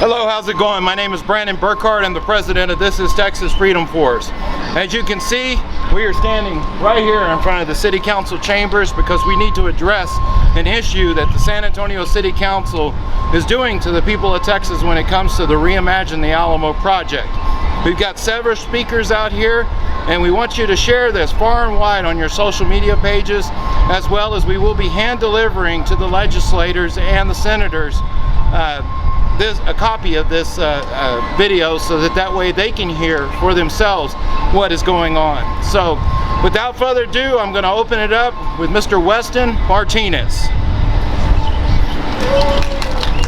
Hello, how's it going? My name is Brandon Burkhardt. I'm the president of This Is Texas Freedom Force. As you can see, we are standing right here in front of the City Council chambers because we need to address an issue that the San Antonio City Council is doing to the people of Texas when it comes to the Reimagine the Alamo project. We've got several speakers out here, and we want you to share this far and wide on your social media pages, as well as we will be hand delivering to the legislators and the senators a copy of this video, so that way they can hear for themselves what is going on. So without further ado, I'm going to open it up with Mr. Weston Martinez.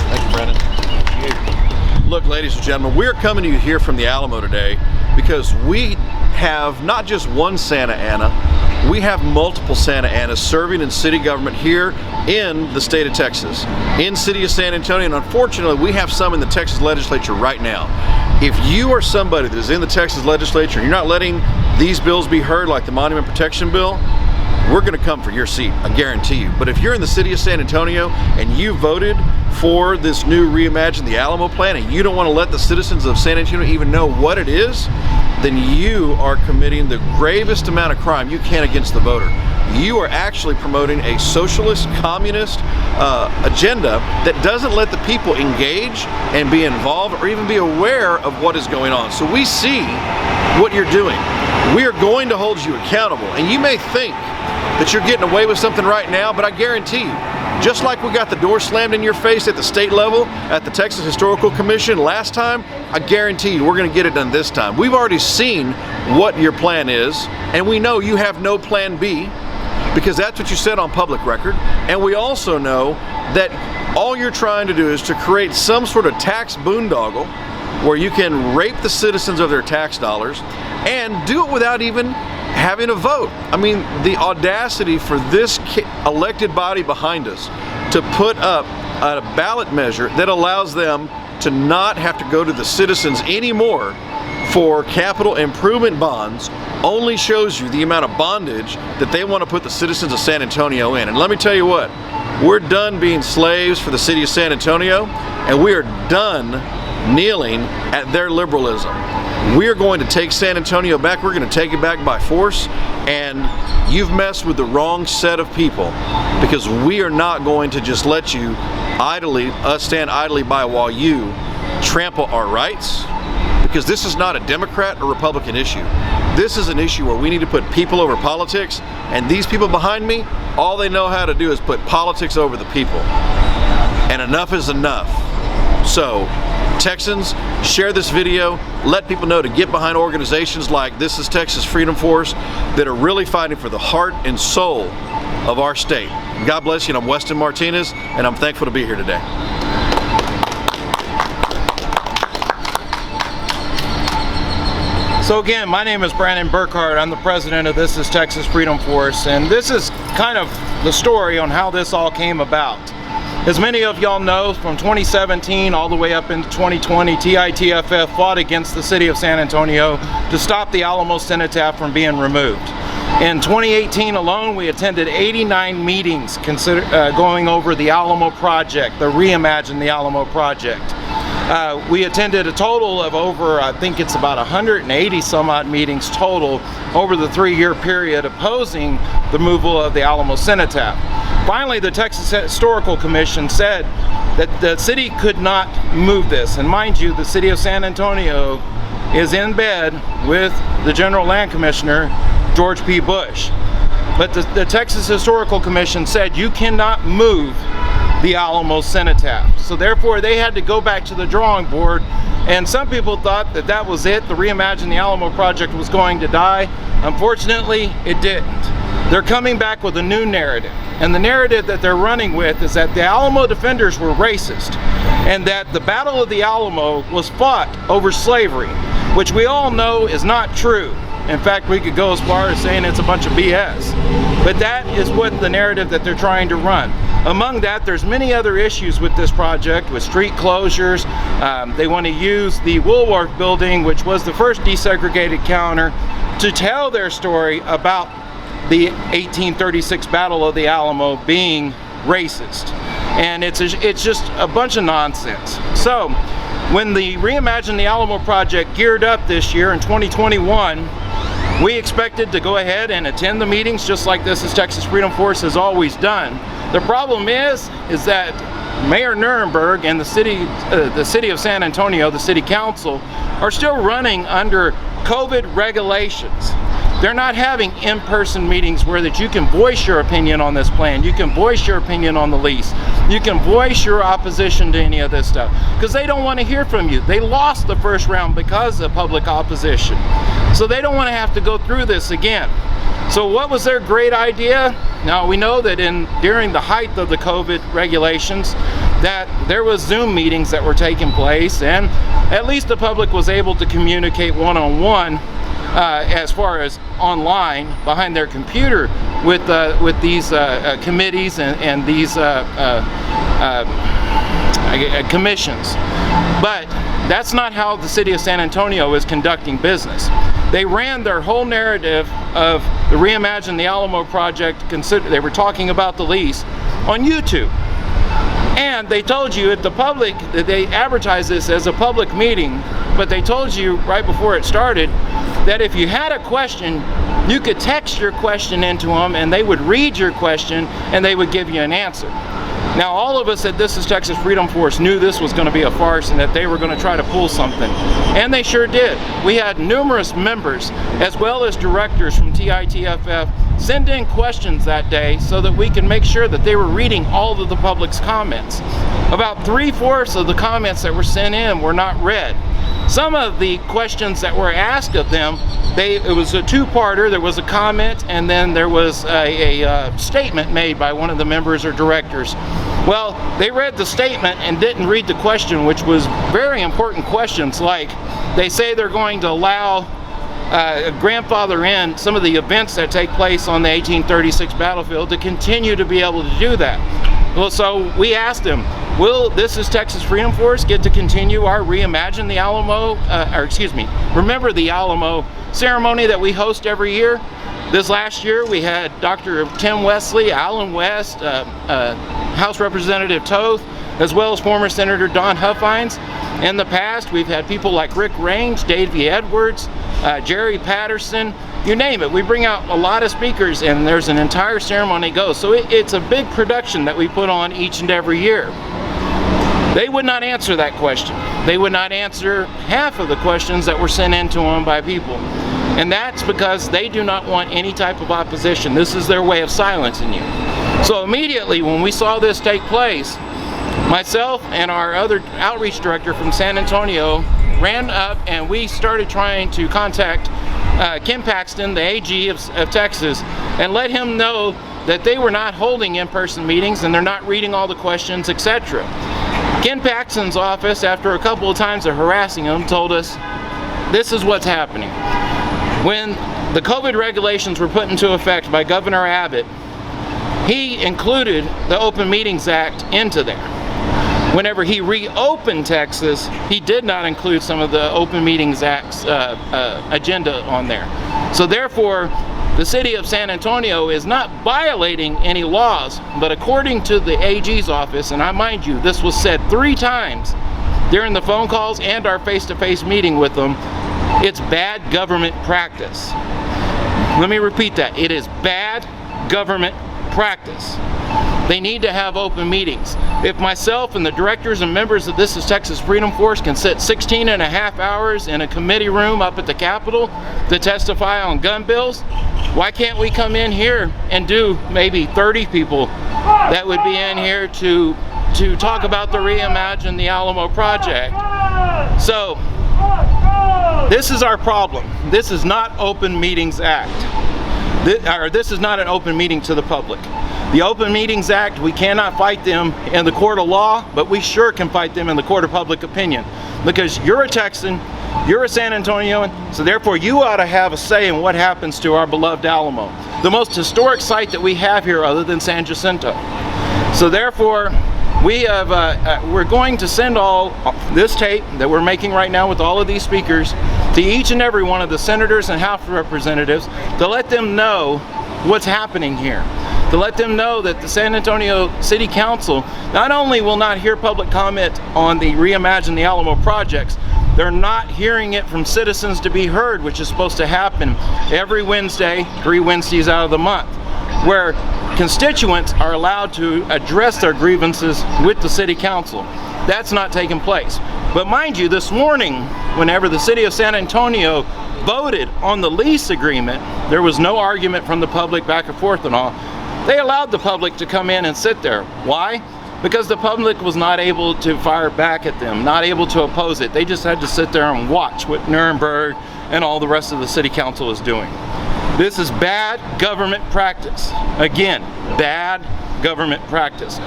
Thank you, Brandon. Look, ladies and gentlemen, we're coming to you here from the Alamo today because we have not just one Santa Ana, we have multiple Santa Anas serving in city government here in the state of Texas, in city of San Antonio, and unfortunately we have some in the Texas legislature right now. If you are somebody that is in the Texas legislature and you're not letting these bills be heard, like the Monument Protection Bill, we're going to come for your seat, I guarantee you. But if you're in the city of San Antonio and you voted for this new Reimagine the Alamo plan and you don't want to let the citizens of San Antonio even know what it is, then you are committing the gravest amount of crime you can against the voter. You are actually promoting a socialist, communist agenda that doesn't let the people engage and be involved or even be aware of what is going on. So we see what you're doing. We are going to hold you accountable, and you may think that you're getting away with something right now, but I guarantee you, just like we got the door slammed in your face at the state level at the Texas Historical Commission last time, I guarantee you we're going to get it done this time. We've already seen what your plan is, and we know you have no plan B, because that's what you said on public record. And we also know that all you're trying to do is to create some sort of tax boondoggle where you can rape the citizens of their tax dollars and do it without even having a vote. I mean, the audacity for this elected body behind us to put up a ballot measure that allows them to not have to go to the citizens anymore for capital improvement bonds only shows you the amount of bondage that they want to put the citizens of San Antonio in. And let me tell you what, we're done being slaves for the city of San Antonio, and we are done kneeling at their liberalism. We are going to take San Antonio back. We're going to take it back by force, and you've messed with the wrong set of people, because we are not going to just let you stand idly by while you trample our rights, because this is not a Democrat or Republican issue. This is an issue where we need to put people over politics, and these people behind me, all they know how to do is put politics over the people. And enough is enough. So, Texans, share this video, let people know to get behind organizations like This Is Texas Freedom Force that are really fighting for the heart and soul of our state. God bless you, and I'm Weston Martinez, and I'm thankful to be here today. So again, my name is Brandon Burkhardt. I'm the president of This Is Texas Freedom Force, and this is kind of the story on how this all came about. As many of y'all know, from 2017 all the way up into 2020, TITFF fought against the city of San Antonio to stop the Alamo cenotaph from being removed. In 2018 alone, we attended 89 meetings going over the Alamo project, the Reimagine the Alamo project. We attended a total of over, I think it's about 180 some odd meetings total over the 3-year period opposing the removal of the Alamo cenotaph. Finally, the Texas Historical Commission said that the city could not move this. And mind you, the city of San Antonio is in bed with the General Land Commissioner, George P. Bush. But the Texas Historical Commission said you cannot move the Alamo cenotaph. So therefore they had to go back to the drawing board, and some people thought that that was it. The Reimagine the Alamo project was going to die. Unfortunately, it didn't. They're coming back with a new narrative, and the narrative that they're running with is that the Alamo defenders were racist, and that the Battle of the Alamo was fought over slavery, which we all know is not true. In fact, we could go as far as saying it's a bunch of BS. But that is what the narrative that they're trying to run. Among that, there's many other issues with this project, with street closures. They want to use the Woolworth building, which was the first desegregated counter, to tell their story about the 1836 Battle of the Alamo being racist. And it's just a bunch of nonsense. So when the Reimagine the Alamo project geared up this year in 2021, we expected to go ahead and attend the meetings just like This Is Texas Freedom Force has always done. The problem is that Mayor Nuremberg and the city of San Antonio, the city council, are still running under COVID regulations. They're not having in-person meetings where that you can voice your opinion on this plan, you can voice your opinion on the lease, you can voice your opposition to any of this stuff, because they don't want to hear from you. They lost the first round because of public opposition. So they don't want to have to go through this again. So what was their great idea? Now we know that during the height of the COVID regulations that there was Zoom meetings that were taking place, and at least the public was able to communicate one-on-one as far as online behind their computer with these committees and these commissions. But that's not how the city of San Antonio is conducting business. They ran their whole narrative of the Reimagine the Alamo project, they were talking about the lease, on YouTube. And they told you at the public, that they advertised this as a public meeting, but they told you right before it started that if you had a question, you could text your question into them and they would read your question and they would give you an answer. Now all of us at This Is Texas Freedom Force knew this was going to be a farce and that they were going to try to pull something. And they sure did. We had numerous members as well as directors from TITFF send in questions that day so that we can make sure that they were reading all of the public's comments. About 3/4 of the comments that were sent in were not read. Some of the questions that were asked of them, it was a two-parter. There was a comment and then there was a statement made by one of the members or directors. Well, they read the statement and didn't read the question, which was very important questions, like they say they're going to allow grandfather in some of the events that take place on the 1836 battlefield to continue to be able to do that. Well, so we asked them, will This Is Texas Freedom Force get to continue our Reimagine the Alamo, Remember the Alamo ceremony that we host every year? This last year we had Dr. Tim Wesley, Alan West, House Representative Toth, as well as former Senator Don Huffines. In the past, we've had people like Rick Range, Davey Edwards, Jerry Patterson, you name it. We bring out a lot of speakers and there's an entire ceremony goes. So it's a big production that we put on each and every year. They would not answer that question. They would not answer half of the questions that were sent in to them by people. And that's because they do not want any type of opposition. This is their way of silencing you. So immediately when we saw this take place, myself and our other outreach director from San Antonio ran up and we started trying to contact Ken Paxton, the AG of Texas, and let him know that they were not holding in-person meetings and they're not reading all the questions, etc. Ken Paxton's office, after a couple of times of harassing him, told us this is what's happening. When the COVID regulations were put into effect by Governor Abbott, he included the Open Meetings Act into there. Whenever he reopened Texas, he did not include some of the Open Meetings Act's agenda on there. So therefore, the city of San Antonio is not violating any laws, but according to the AG's office, and I mind you, this was said 3 times during the phone calls and our face-to-face meeting with them, it's bad government practice. Let me repeat that. It is bad government practice. They need to have open meetings. If myself and the directors and members of This Is Texas Freedom Force can sit 16.5 hours in a committee room up at the Capitol to testify on gun bills, why can't we come in here and do maybe 30 people that would be in here to talk about the Reimagine the Alamo project? So, this is our problem. This is not Open Meetings Act. This is not an open meeting to the public. The Open Meetings Act, we cannot fight them in the court of law, but we sure can fight them in the court of public opinion. Because you're a Texan, you're a San Antonioan, so therefore you ought to have a say in what happens to our beloved Alamo, the most historic site that we have here other than San Jacinto. So therefore, we're going to send all this tape that we're making right now with all of these speakers to each and every one of the senators and House representatives to let them know what's happening here. to let them know that the San Antonio City Council not only will not hear public comment on the Reimagine the Alamo projects, they're not hearing it from Citizens To Be Heard, which is supposed to happen every Wednesday, 3 Wednesdays out of the month, where constituents are allowed to address their grievances with the City Council. That's not taking place. But mind you, this morning, whenever the City of San Antonio voted on the lease agreement, there was no argument from the public back and forth and all. They allowed the public to come in and sit there. Why? Because the public was not able to fire back at them, not able to oppose it. They just had to sit there and watch what Nuremberg and all the rest of the City Council is doing. This is bad government practice. Again, bad government practice.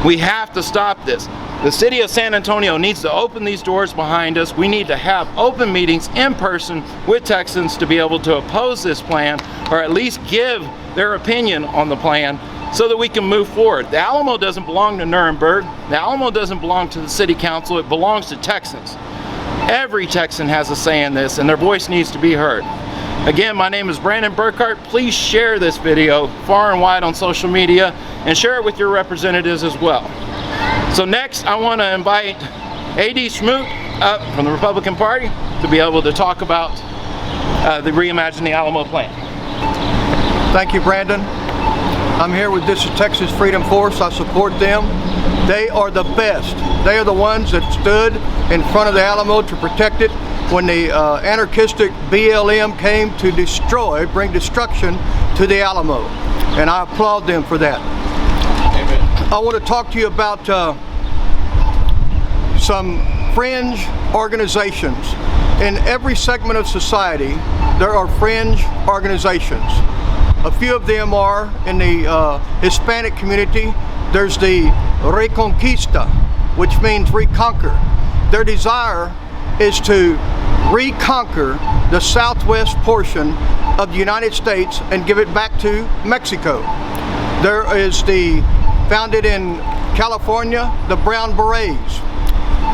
We have to stop this. The City of San Antonio needs to open these doors behind us. We need to have open meetings in person with Texans to be able to oppose this plan, or at least give their opinion on the plan, so that we can move forward. The Alamo doesn't belong to Nuremberg. The Alamo doesn't belong to the City Council. It belongs to Texans. Every Texan has a say in this, and their voice needs to be heard. Again, my name is Brandon Burkhart. Please share this video far and wide on social media, and share it with your representatives as well. So next, I want to invite A.D. Smoot up from the Republican Party to be able to talk about the Reimagine the Alamo plan. Thank you, Brandon. I'm here with This is Texas Freedom Force. I support them. They are the best. They are the ones that stood in front of the Alamo to protect it when the anarchistic BLM came to bring destruction to the Alamo. And I applaud them for that. Amen. I want to talk to you about some fringe organizations. In every segment of society, there are fringe organizations. A few of them are in the Hispanic community. There's the Reconquista, which means reconquer. Their desire is to reconquer the southwest portion of the United States and give it back to Mexico. There is founded in California, the Brown Berets.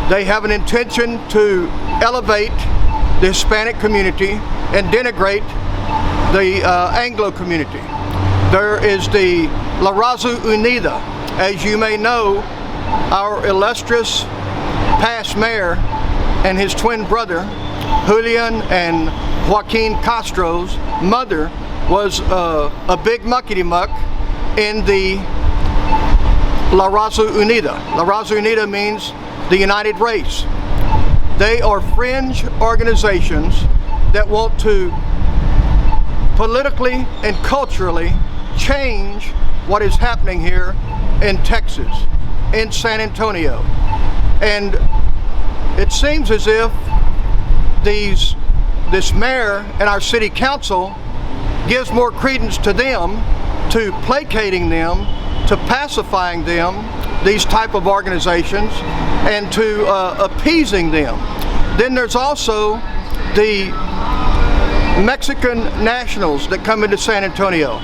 They have an intention to elevate the Hispanic community and denigrate the Anglo community. There is the La Raza Unida. As you may know, our illustrious past mayor and his twin brother, Julian and Joaquin Castro's mother, was a big muckety-muck in the La Raza Unida. La Raza Unida means the United Race. They are fringe organizations that want to politically and culturally change what is happening here in Texas, in San Antonio. And it seems as if this mayor and our city council gives more credence to them, to placating them, to pacifying them, these type of organizations, and to appeasing them. Then there's also the Mexican nationals that come into San Antonio,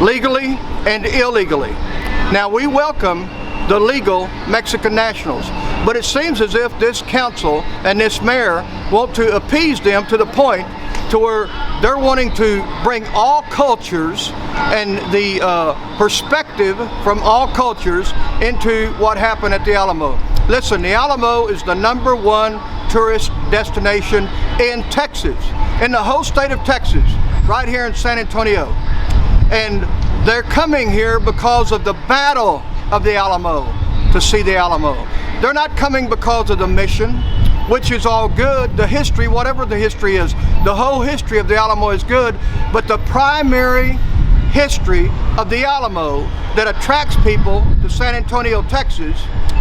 legally and illegally. Now, we welcome the legal Mexican nationals, but it seems as if this council and this mayor want to appease them to the point to where they're wanting to bring all cultures and the perspective from all cultures into what happened at the Alamo. Listen, the Alamo is the #1 tourist destination in Texas, in the whole state of Texas, right here in San Antonio. And they're coming here because of the battle of the Alamo, to see the Alamo. They're not coming because of the mission, which is all good. The history, whatever the history is, the whole history of the Alamo is good, but the primary history of the Alamo that attracts people to San Antonio, Texas,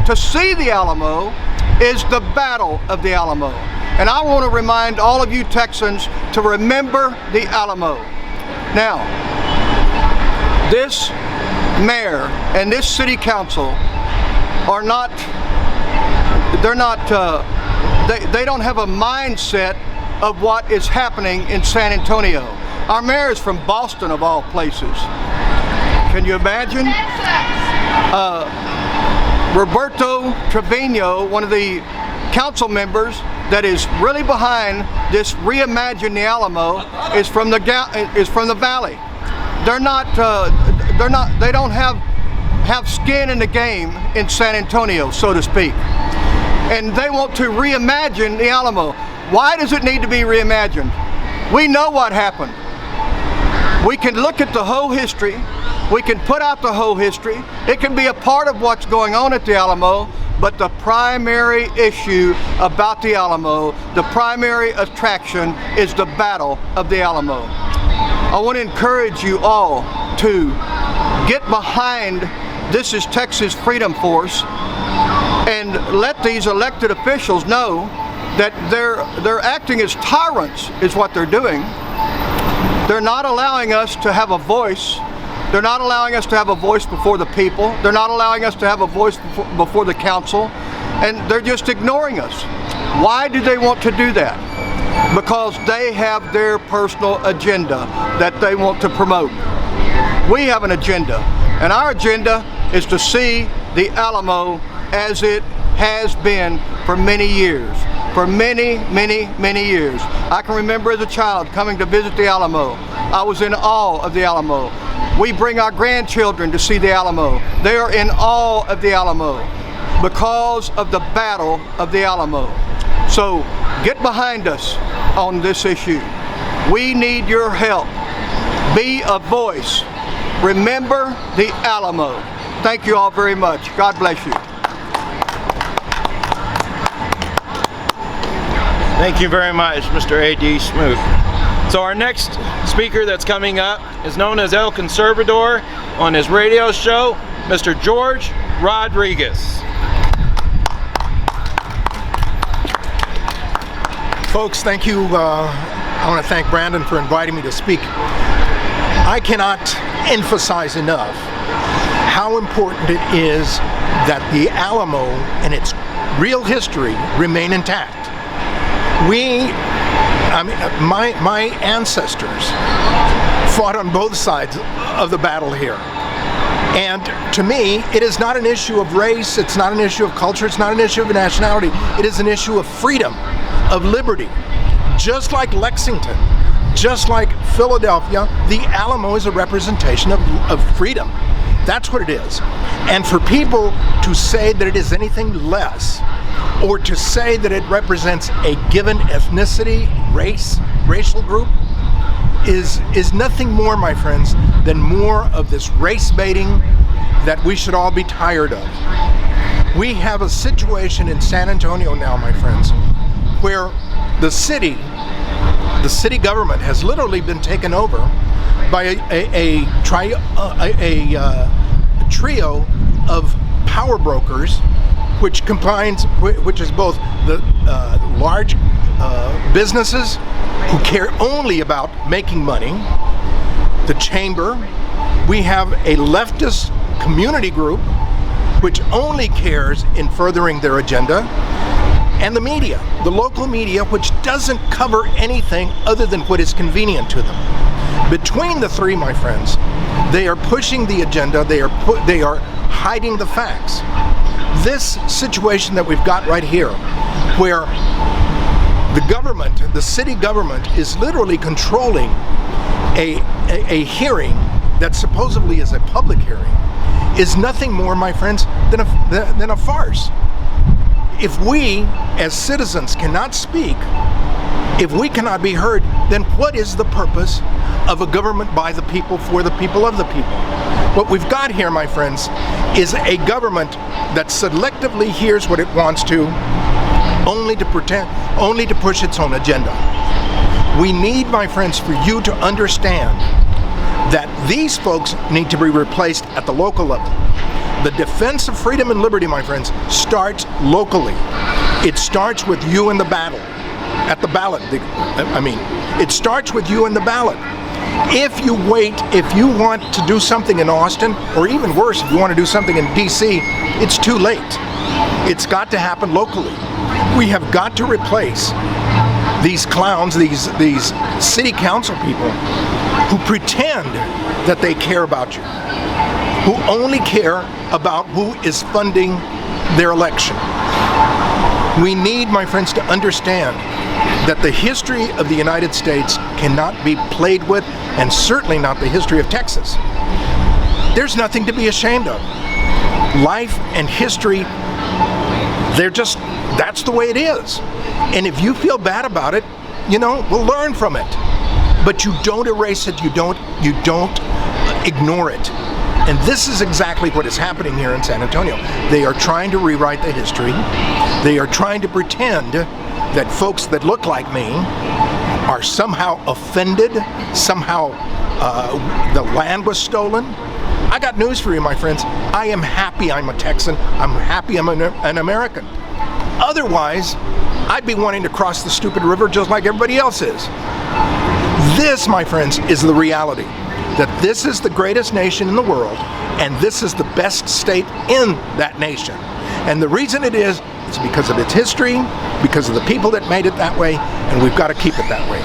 to see the Alamo, is the Battle of the Alamo. And I want to remind all of you Texans to remember the Alamo. Now, this mayor and this city council are not, they don't have a mindset of what is happening in San Antonio. Our mayor is from Boston, of all places. Can you imagine? Roberto Trevino, one of the council members that is really behind this Reimagine the Alamo, is from the valley. They're not they don't have skin in the game in San Antonio, so to speak. And they want to reimagine the Alamo. Why does it need to be reimagined? We know what happened. We can look at the whole history. We can put out the whole history. It can be a part of what's going on at the Alamo, but the primary issue about the Alamo, the primary attraction, is the Battle of the Alamo. I want to encourage you all to get behind This Is Texas Freedom Force and let these elected officials know that they're acting as tyrants is what they're doing. They're not allowing us to have a voice. They're not allowing us to have a voice before the people. They're not allowing us to have a voice before the council. And they're just ignoring us. Why do they want to do that? Because they have their personal agenda that they want to promote. We have an agenda, and our agenda is to see the Alamo as it has been for many years. For many, many, many years. I can remember as a child coming to visit the Alamo. I was in awe of the Alamo. We bring our grandchildren to see the Alamo. They are in awe of the Alamo because of the Battle of the Alamo. So get behind us on this issue. We need your help. Be a voice. Remember the Alamo. Thank you all very much. God bless you. Thank you very much, Mr. A.D. Smoot. So our next speaker that's coming up is known as El Conservador on his radio show, Mr. George Rodriguez. Folks, thank you. I want to thank Brandon for inviting me to speak. I cannot emphasize enough how important it is that the Alamo and its real history remain intact. My ancestors fought on both sides of the battle here. And to me, it is not an issue of race, it's not an issue of culture, it's not an issue of nationality. It is an issue of freedom, of liberty. Just like Lexington, just like Philadelphia, the Alamo is a representation of freedom. That's what it is. And for people to say that it is anything less, or to say that it represents a given ethnicity, race, racial group, is nothing more, my friends, than more of this race baiting that we should all be tired of. We have a situation in San Antonio now, my friends, where the city government has literally been taken over by a trio of power brokers, which is both the large businesses who care only about making money, the chamber. We have a leftist community group which only cares in furthering their agenda, and the media, the local media, which doesn't cover anything other than what is convenient to them. Between the three, my friends, they are pushing the agenda, they are hiding the facts. This situation that we've got right here, where the government, the city government, is literally controlling a hearing that supposedly is a public hearing, is nothing more, my friends, than a farce. If we, as citizens, cannot speak, if we cannot be heard, then what is the purpose of a government by the people, for the people, of the people? What we've got here, my friends, is a government that selectively hears what it wants to, only to push its own agenda. We need, my friends, for you to understand that these folks need to be replaced at the local level. The defense of freedom and liberty, my friends, starts locally. It starts with you in the battle, at the ballot. It starts with you in the ballot. If you wait, if you want to do something in Austin, or even worse, if you want to do something in DC, it's too late. It's got to happen locally. We have got to replace these clowns, these city council people who pretend that they care about you, who only care about who is funding their election. We need, my friends, to understand that the history of the United States cannot be played with, and certainly not the history of Texas. There's nothing to be ashamed of. Life and history, that's the way it is. And if you feel bad about it, we'll learn from it. But you don't erase it, you don't ignore it. And this is exactly what is happening here in San Antonio. They are trying to rewrite the history. They are trying to pretend that folks that look like me are somehow offended, somehow the land was stolen. I got news for you, my friends. I am happy I'm a Texan. I'm happy I'm an American. Otherwise, I'd be wanting to cross the stupid river just like everybody else is. This, my friends, is the reality. That this is the greatest nation in the world, and this is the best state in that nation. And the reason it is because of its history, because of the people that made it that way, and we've got to keep it that way.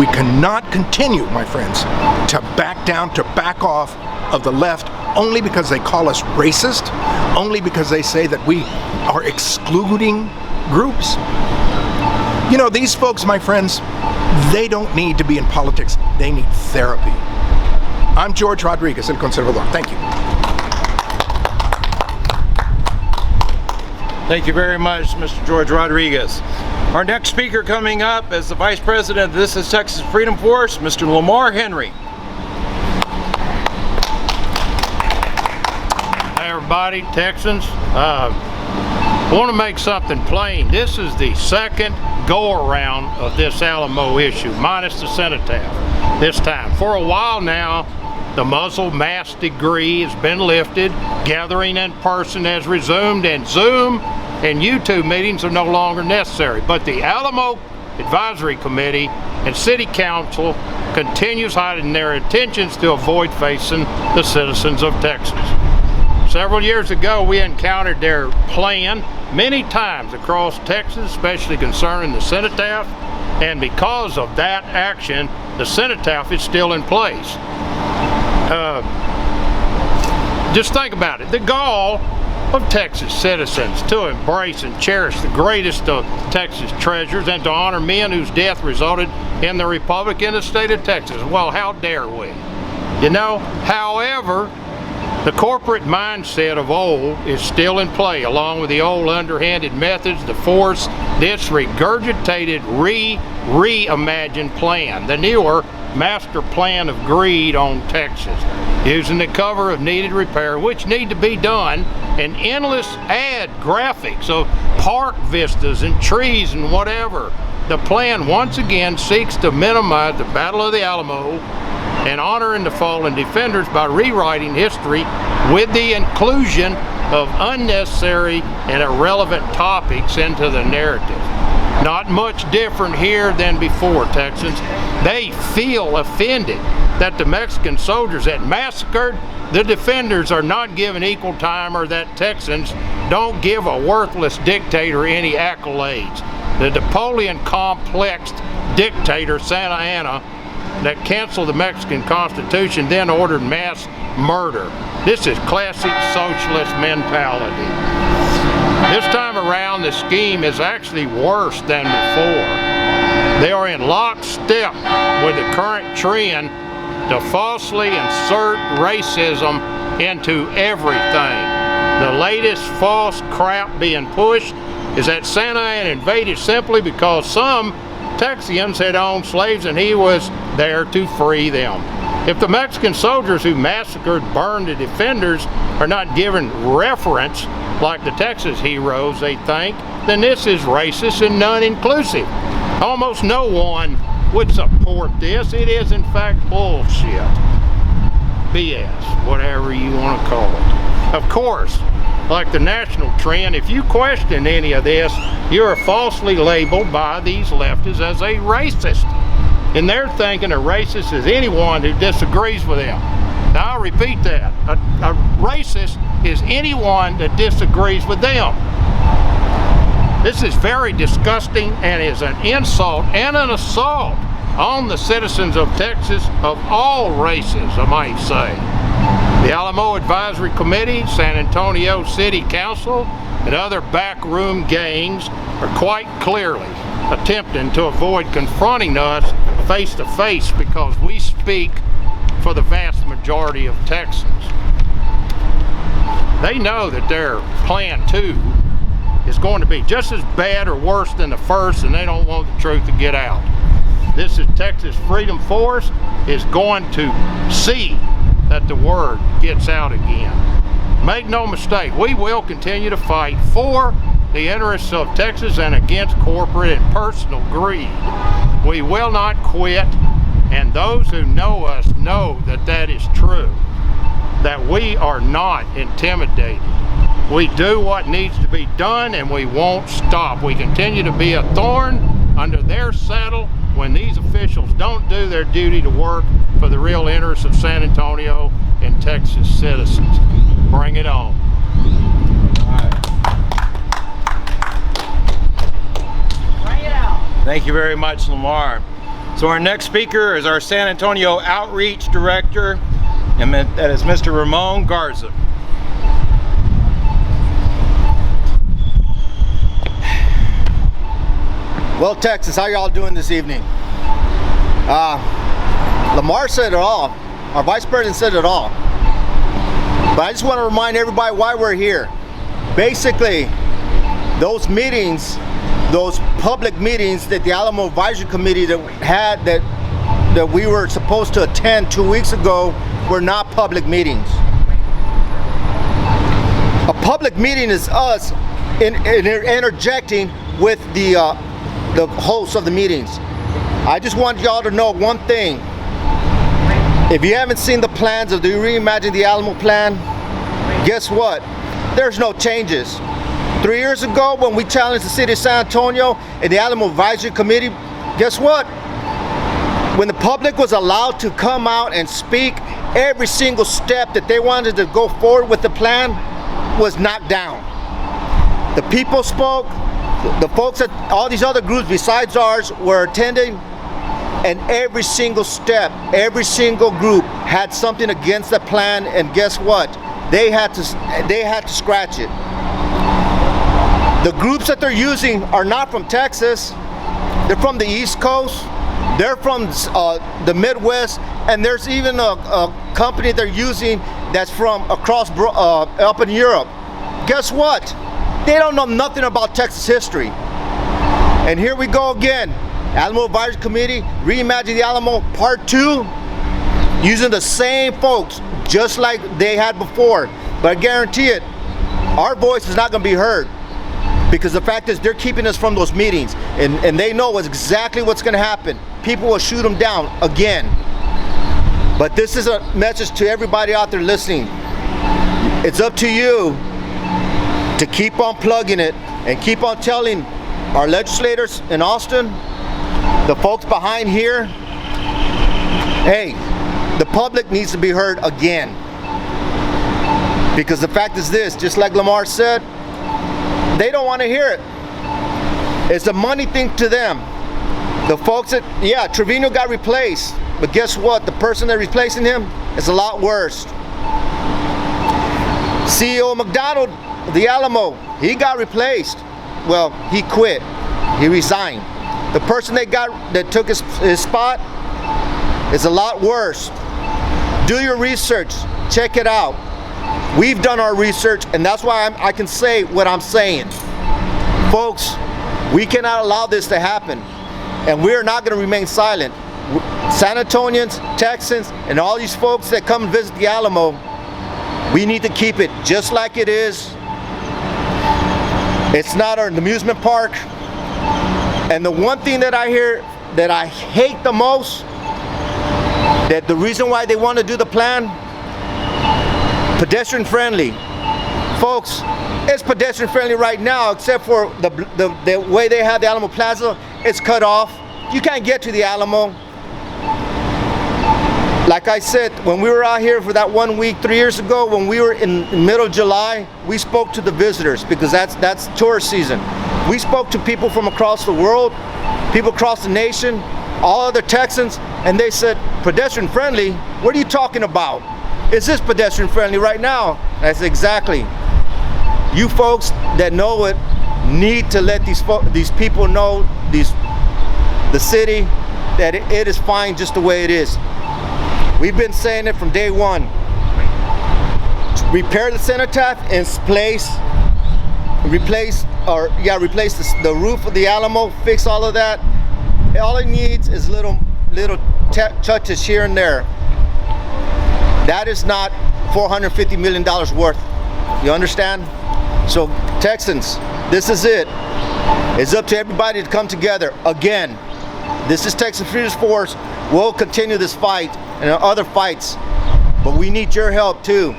We cannot continue, my friends, to back down, to back off of the left only because they call us racist, only because they say that we are excluding groups. These folks, my friends, they don't need to be in politics. They need therapy. I'm George Rodriguez, El Conservador. Thank you. Thank you very much, Mr. George Rodriguez. Our next speaker coming up is the Vice President of This is Texas Freedom Force, Mr. Lamar Henry. Hey everybody, Texans. I want to make something plain. This is the second go-around of this Alamo issue, minus the cenotaph this time. For a while now, the muzzle mask degree has been lifted, gathering in person has resumed, and Zoom and YouTube meetings are no longer necessary. But the Alamo Advisory Committee and City Council continues hiding their intentions to avoid facing the citizens of Texas. Several years ago, we encountered their plan many times across Texas, especially concerning the cenotaph, and because of that action, the cenotaph is still in place. Just think about it. The gall of Texas citizens to embrace and cherish the greatest of Texas treasures and to honor men whose death resulted in the Republic in the state of Texas. Well, how dare we? However, the corporate mindset of old is still in play, along with the old underhanded methods to force this regurgitated, reimagined plan, the newer master plan of greed on Texas, using the cover of needed repair, which need to be done, and endless ad graphics of park vistas and trees and whatever. The plan once again seeks to minimize the Battle of the Alamo and honoring the fallen defenders by rewriting history with the inclusion of unnecessary and irrelevant topics into the narrative. Not much different here than before, Texans. They feel offended that the Mexican soldiers that massacred the defenders are not given equal time, or that Texans don't give a worthless dictator any accolades. The Napoleon-complexed dictator Santa Anna that canceled the Mexican Constitution then ordered mass murder. This is classic socialist mentality. This time around, the scheme is actually worse than before. They are in lockstep with the current trend to falsely insert racism into everything. The latest false crap being pushed is that Santa Anna invaded simply because some Texians had owned slaves and he was there to free them. If the Mexican soldiers who massacred, burned the defenders are not given reference like the Texas heroes they think, then this is racist and non-inclusive. Almost no one would support this. It is in fact bullshit. BS, whatever you want to call it. Of course, like the national trend, if you question any of this, you are falsely labeled by these leftists as a racist. And they're thinking a racist is anyone who disagrees with them. Now I'll repeat that. A racist is anyone that disagrees with them. This is very disgusting and is an insult and an assault on the citizens of Texas of all races, I might say. The Alamo Advisory Committee, San Antonio City Council, and other backroom gangs are quite clearly attempting to avoid confronting us face to face because we speak for the vast majority of Texans. They know that their plan 2 is going to be just as bad or worse than the first, and they don't want the truth to get out. This is Texas Freedom Force is going to see that the word gets out again. Make no mistake, we will continue to fight for the interests of Texas and against corporate and personal greed. We will not quit, and those who know us know that that is true, that we are not intimidated. We do what needs to be done, and we won't stop. We continue to be a thorn under their saddle when these officials don't do their duty to work for the real interests of San Antonio and Texas citizens. Bring it on. Bring it out. Thank you very much, Lamar. So our next speaker is our San Antonio Outreach Director, and that is Mr. Ramon Garza. Well, Texas, how y'all doing this evening? Lamar said it all. Our Vice President said it all. But I just want to remind everybody why we're here. Basically, those meetings, those public meetings that the Alamo Advisory Committee that we were supposed to attend 2 weeks ago were not public meetings. A public meeting is us interjecting with the hosts of the meetings. I just want y'all to know one thing. If you haven't seen the plans of the Reimagine the Alamo plan, guess what? There's no changes. 3 years ago when we challenged the city of San Antonio and the Alamo Advisory Committee, guess what? When the public was allowed to come out and speak, every single step that they wanted to go forward with the plan was knocked down. The people spoke, the folks at all these other groups besides ours were attending, and every single step, every single group had something against the plan, and guess what? They had to scratch it. The groups that they're using are not from Texas. They're from the East Coast. They're from the Midwest, and there's even a company they're using that's from across up in Europe. Guess what? They don't know nothing about Texas history. And here we go again. Alamo Advisory Committee, Reimagine the Alamo Part 2, using the same folks just like they had before. But I guarantee it, our voice is not going to be heard, because the fact is they're keeping us from those meetings, and they know exactly what's going to happen. People will shoot them down again. But this is a message to everybody out there listening. It's up to you to keep on plugging it and keep on telling our legislators in Austin, the folks behind here, hey, the public needs to be heard again. Because the fact is this, just like Lamar said, they don't want to hear it. It's a money thing to them. The folks that, yeah, Trevino got replaced, but guess what? The person that's replacing him is a lot worse. CEO McDonald, the Alamo, he got replaced. Well, he quit. He resigned. The person that took his spot is a lot worse. Do your research. Check it out. We've done our research, and that's why I can say what I'm saying. Folks, we cannot allow this to happen, and we're not going to remain silent. San Antonians, Texans, and all these folks that come and visit the Alamo, we need to keep it just like it is. It's not an amusement park. And the one thing that I hear that I hate the most, that the reason why they want to do the plan, pedestrian friendly. Folks, it's pedestrian friendly right now, except for the way they have the Alamo Plaza. It's cut off. You can't get to the Alamo. Like I said, when we were out here for that 1 week 3 years ago, when we were in middle of July, we spoke to the visitors, because that's tourist season. We spoke to people from across the world, people across the nation, all other Texans, and they said, pedestrian friendly? What are you talking about? Is this pedestrian friendly right now? And I said, exactly. You folks that know it need to let these people know, the city, that it is fine just the way it is. We've been saying it from day one. repair the cenotaph and replace the roof of the Alamo, fix all of that. All it needs is little touches here and there. That is not $450 million worth. You understand? So Texans, this is it. It's up to everybody to come together again. This is Texas Freedom Force. We'll continue this fight and other fights, but we need your help too.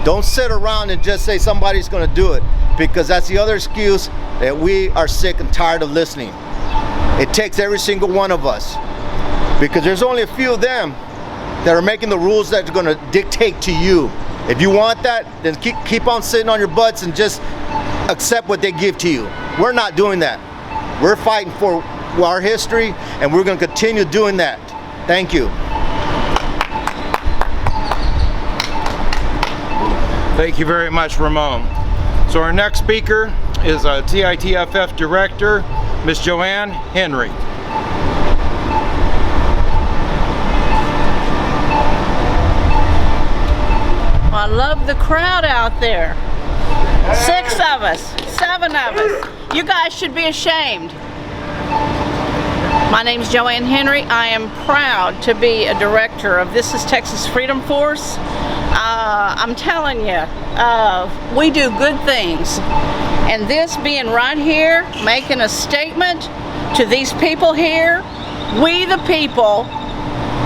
Don't sit around and just say somebody's going to do it, because that's the other excuse that we are sick and tired of listening. It takes every single one of us, because there's only a few of them that are making the rules that are going to dictate to you. If you want that, then keep on sitting on your butts and just accept what they give to you. We're not doing that. We're fighting for our history, and we're going to continue doing that. Thank you. Thank you very much, Ramon. So our next speaker is TITFF Director, Ms. Joanne Henry. I love the crowd out there. 6 of us, 7 of us. You guys should be ashamed. My name's Joanne Henry. I am proud to be a director of This is Texas Freedom Force. I'm telling you, we do good things. And this being right here, making a statement to these people here, we the people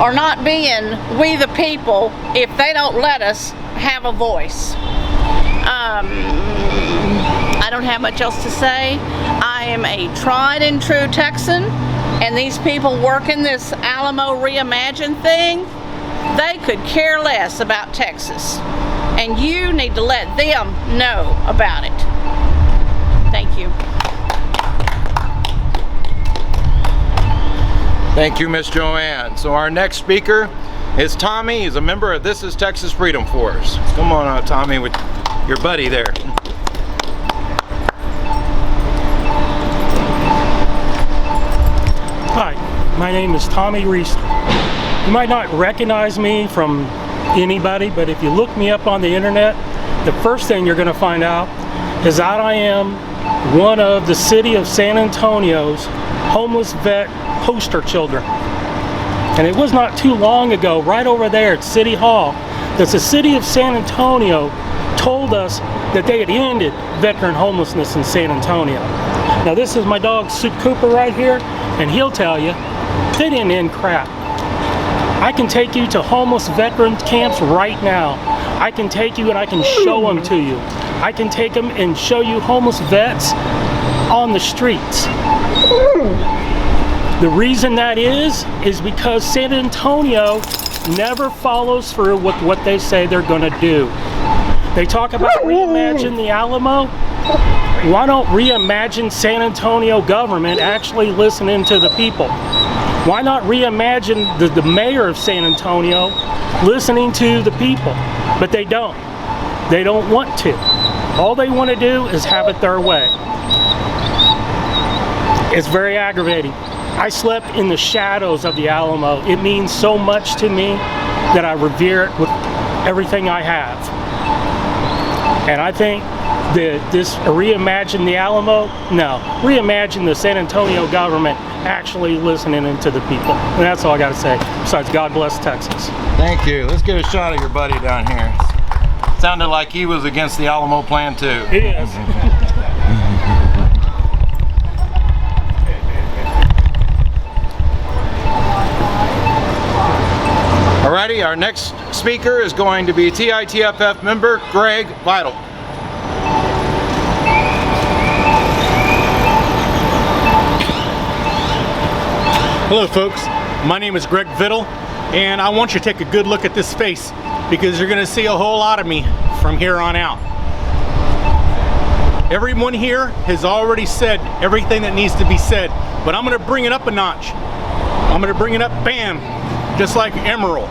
are not being we the people if they don't let us have a voice. I don't have much else to say. I am a tried and true Texan, and these people working this Alamo Reimagine thing, they could care less about Texas. And you need to let them know about it. Thank you. Thank you, Miss Joanne. So our next speaker is Tommy. He's a member of This is Texas Freedom Force. Come on out, Tommy, with your buddy there. Hi, my name is Tommy Reese. You might not recognize me from anybody, but if you look me up on the internet, the first thing you're going to find out is that I am one of the city of San Antonio's homeless vet poster children. And it was not too long ago, right over there at City Hall, that the city of San Antonio told us that they had ended veteran homelessness in San Antonio. Now this is my dog Soup Cooper right here, and he'll tell you, they didn't end crap. I can take you to homeless veteran camps right now. I can take you and I can show them to you. I can take them and show you homeless vets on the streets. The reason that is because San Antonio never follows through with what they say they're going to do. They talk about reimagine the Alamo. Why don't reimagine San Antonio government actually listening to the people? Why not reimagine the mayor of San Antonio listening to the people? But they don't. They don't want to. All they want to do is have it their way. It's very aggravating. I slept in the shadows of the Alamo. It means so much to me that I revere it with everything I have. And I think that this reimagine the Alamo, no, reimagine the San Antonio government actually listening to the people. And that's all I got to say. Besides, God bless Texas. Thank you. Let's get a shot of your buddy down here. Sounded like he was against the Alamo plan too. He is. Alrighty, our next speaker is going to be TITFF member Greg Vittel. Hello folks, my name is Greg Vittel, and I want you to take a good look at this face because you're going to see a whole lot of me from here on out. Everyone here has already said everything that needs to be said, but I'm going to bring it up a notch. I'm going to bring it up, bam, just like Emerald.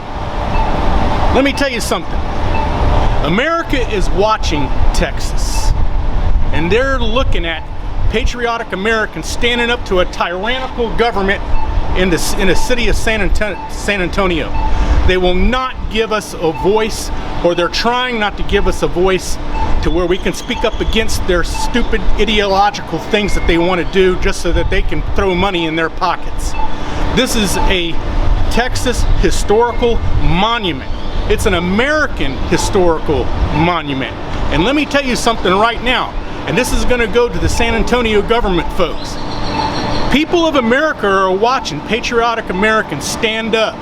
Let me tell you something. America is watching Texas, and they're looking at patriotic Americans standing up to a tyrannical government in the city of San Antonio. They will not give us a voice or they're trying not to give us a voice to where we can speak up against their stupid ideological things that they want to do just so that they can throw money in their pockets. This is a Texas historical monument. It's an American historical monument. And let me tell you something right now, and this is going to go to the San Antonio government folks. People of America are watching patriotic Americans stand up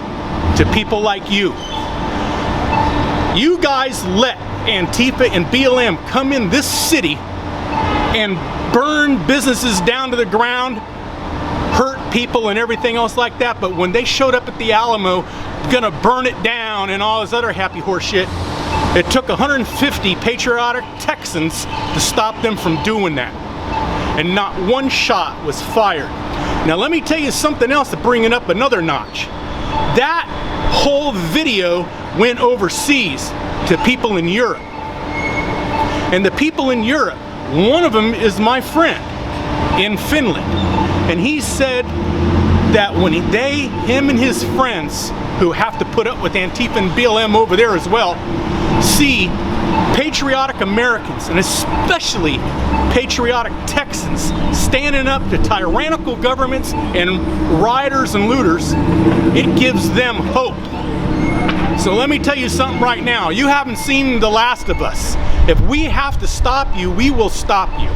to people like you. You guys let Antifa and BLM come in this city and burn businesses down to the ground, hurt people and everything else like that, but when they showed up at the Alamo gonna burn it down and all this other happy horse shit, it took 150 patriotic Texans to stop them from doing that. And not one shot was fired. Now let me tell you something else to bring it up another notch. That whole video went overseas to people in Europe. And the people in Europe, one of them is my friend in Finland. And he said that when him and his friends, who have to put up with Antifa and BLM over there as well, see patriotic Americans, and especially patriotic Texans, standing up to tyrannical governments and rioters and looters, it gives them hope. So let me tell you something right now. You haven't seen The Last of Us. If we have to stop you, we will stop you.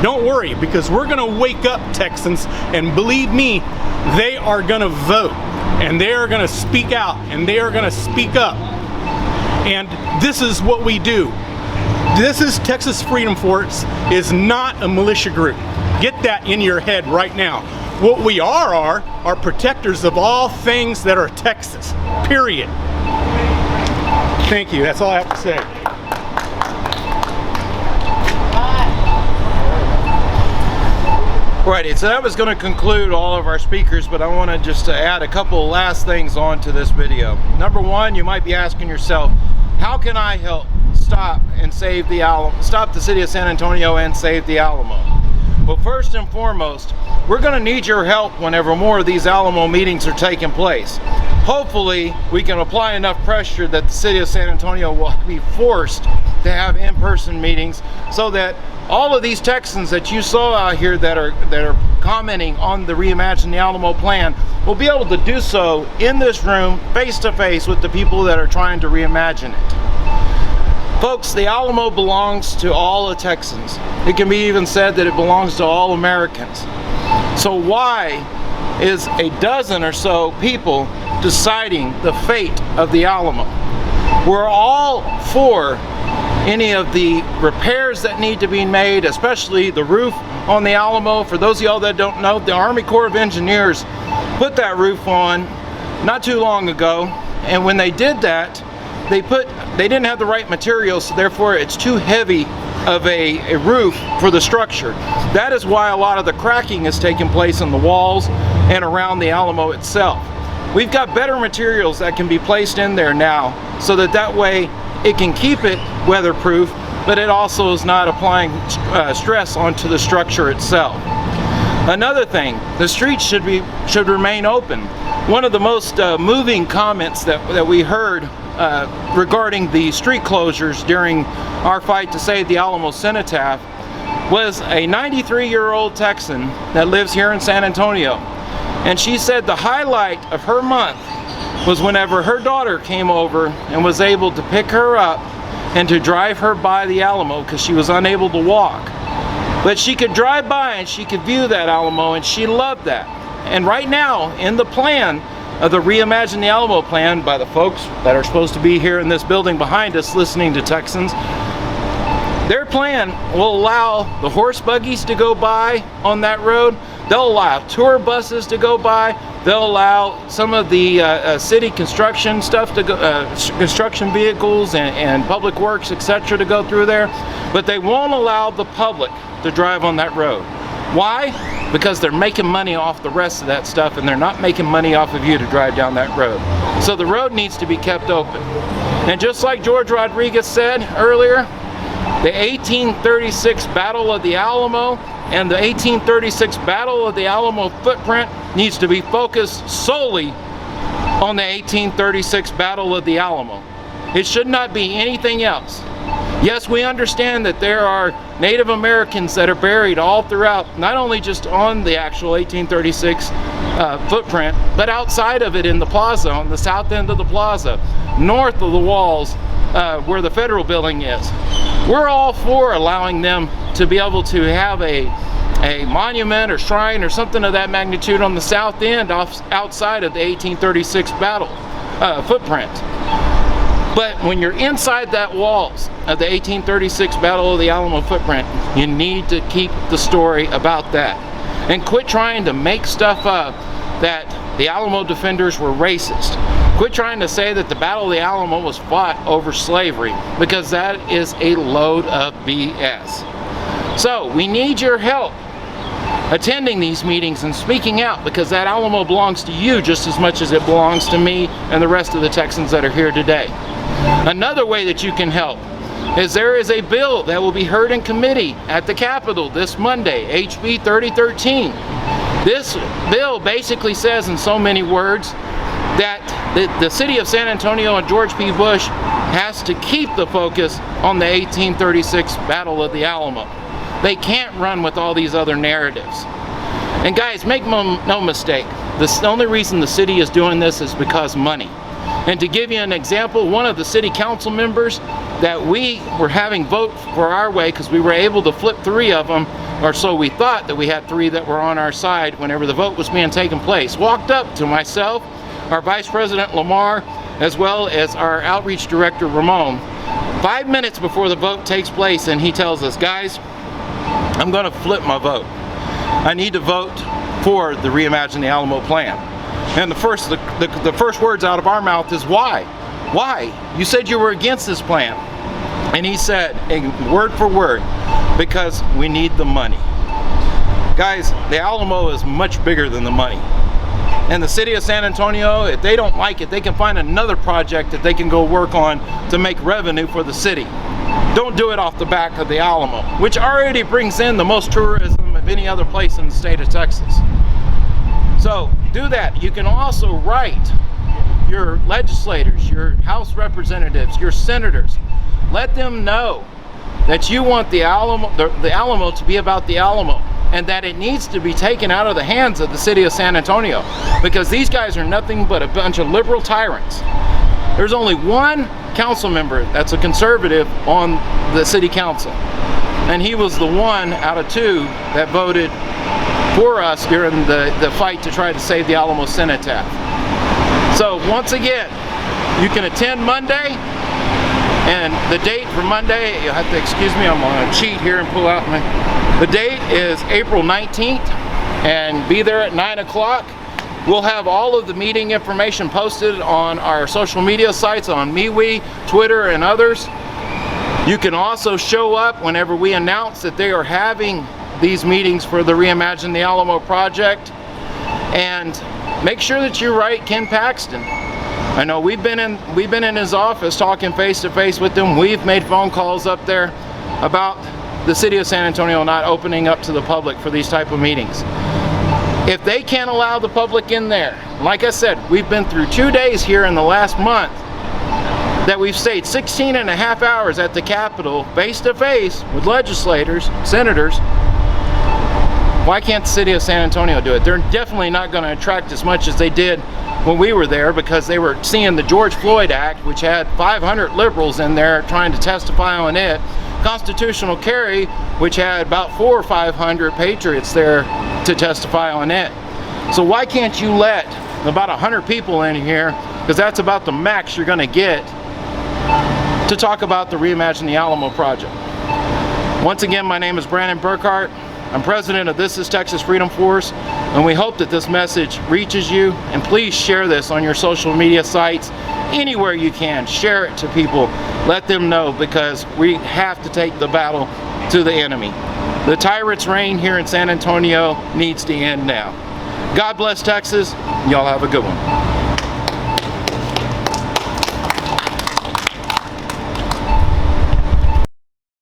Don't worry, because we're gonna wake up, Texans, and believe me, they are gonna vote, and they are gonna speak out, and they are gonna speak up. And this is what we do. This is Texas Freedom Force, is not a militia group. Get that in your head right now. What we are protectors of all things that are Texas, period. Thank you, that's all I have to say. Righty, so that was going to conclude all of our speakers, but I want to just add a couple of last things onto this video. Number one, you might be asking yourself, how can I help stop and save the Alamo, stop the city of San Antonio and save the Alamo? Well, first and foremost, we're going to need your help whenever more of these Alamo meetings are taking place. Hopefully, we can apply enough pressure that the city of San Antonio will be forced to have in-person meetings so that all of these Texans that you saw out here that are commenting on the Reimagine the Alamo plan will be able to do so in this room, face-to-face with the people that are trying to reimagine it. Folks, the Alamo belongs to all the Texans. It can be even said that it belongs to all Americans. So why is a dozen or so people deciding the fate of the Alamo? We're all for any of the repairs that need to be made, especially the roof on the Alamo. For those of y'all that don't know, the Army Corps of Engineers put that roof on not too long ago, and when they did that, they didn't have the right materials, so therefore it's too heavy of a roof for the structure. That is why a lot of the cracking is taking place in the walls and around the Alamo itself. We've got better materials that can be placed in there now, so that way it can keep it weatherproof, but it also is not applying stress onto the structure itself. Another thing, the streets should remain open. One of the most moving comments that we heard regarding the street closures during our fight to save the Alamo Cenotaph was a 93-year-old Texan that lives here in San Antonio. And she said the highlight of her month was whenever her daughter came over and was able to pick her up and to drive her by the Alamo because she was unable to walk. But she could drive by and she could view that Alamo, and she loved that. And right now, in the plan of the Reimagine the Alamo plan by the folks that are supposed to be here in this building behind us listening to Texans, their plan will allow the horse buggies to go by on that road. They'll allow tour buses to go by. They'll allow some of the city construction stuff to go, construction vehicles and public works, etc., to go through there. But they won't allow the public to drive on that road. Why? Because they're making money off the rest of that stuff, and they're not making money off of you to drive down that road. So the road needs to be kept open. And just like George Rodriguez said earlier, the 1836 Battle of the Alamo and the 1836 Battle of the Alamo footprint needs to be focused solely on the 1836 Battle of the Alamo. It should not be anything else. Yes, we understand that there are Native Americans that are buried all throughout, not only just on the actual 1836 footprint, but outside of it in the plaza, on the south end of the plaza, north of the walls where the federal building is. We're all for allowing them to be able to have a monument or shrine or something of that magnitude on the south end outside of the 1836 battle footprint. But when you're inside that walls of the 1836 Battle of the Alamo footprint, you need to keep the story about that. And quit trying to make stuff up that the Alamo defenders were racist. Quit trying to say that the Battle of the Alamo was fought over slavery, because that is a load of BS. So we need your help attending these meetings and speaking out, because that Alamo belongs to you just as much as it belongs to me and the rest of the Texans that are here today. Another way that you can help is there is a bill that will be heard in committee at the Capitol this Monday, HB 3013. This bill basically says in so many words that the city of San Antonio and George P. Bush has to keep the focus on the 1836 Battle of the Alamo. They can't run with all these other narratives. And guys, make no mistake, the only reason the city is doing this is because money. And to give you an example, one of the city council members that we were having vote for our way, because we were able to flip 3 of them, or so we thought that we had 3 that were on our side whenever the vote was being taken place, walked up to myself, our Vice President Lamar, as well as our Outreach Director Ramon, 5 minutes before the vote takes place, and he tells us, guys, I'm going to flip my vote. I need to vote for the Reimagine the Alamo plan. And the first words out of our mouth is, why? Why? You said you were against this plan. And he said, word for word, because we need the money. Guys, the Alamo is much bigger than the money. And the city of San Antonio, if they don't like it, they can find another project that they can go work on to make revenue for the city. Don't do it off the back of the Alamo, which already brings in the most tourism of any other place in the state of Texas. So do that. You can also write your legislators, your House representatives, your senators. Let them know that you want the Alamo to be about the Alamo, and that it needs to be taken out of the hands of the city of San Antonio, because these guys are nothing but a bunch of liberal tyrants. There's only one council member that's a conservative on the city council, and he was the one out of 2 that voted for us during the fight to try to save the Alamo Cenotaph. So once again, you can attend Monday, and the date for Monday, you'll have to excuse me, I'm going to cheat here and pull out the date is April 19th, and be there at 9 o'clock. We'll have all of the meeting information posted on our social media sites, on MeWe, Twitter, and others. You can also show up whenever we announce that they are having these meetings for the Reimagine the Alamo project, and make sure that you write Ken Paxton. I know we've been in his office talking face to face with him. We've made phone calls up there about the city of San Antonio not opening up to the public for these type of meetings. If they can't allow the public in there, like I said, we've been through 2 days here in the last month that we've stayed 16 and a half hours at the Capitol face to face with legislators, senators. Why can't the city of San Antonio do it? They're definitely not going to attract as much as they did when we were there, because they were seeing the George Floyd Act, which had 500 liberals in there trying to testify on it, constitutional carry, which had about 400 or 500 patriots there to testify on it. So why can't you let about 100 people in here, because that's about the max you're going to get, to talk about the Reimagine the Alamo project. Once again, my name is Brandon Burkhart. I'm president of This Is Texas Freedom Force, and we hope that this message reaches you, and please share this on your social media sites. Anywhere you can, share it to people. Let them know, because we have to take the battle to the enemy. The tyrant's reign here in San Antonio needs to end now. God bless Texas. Y'all have a good one.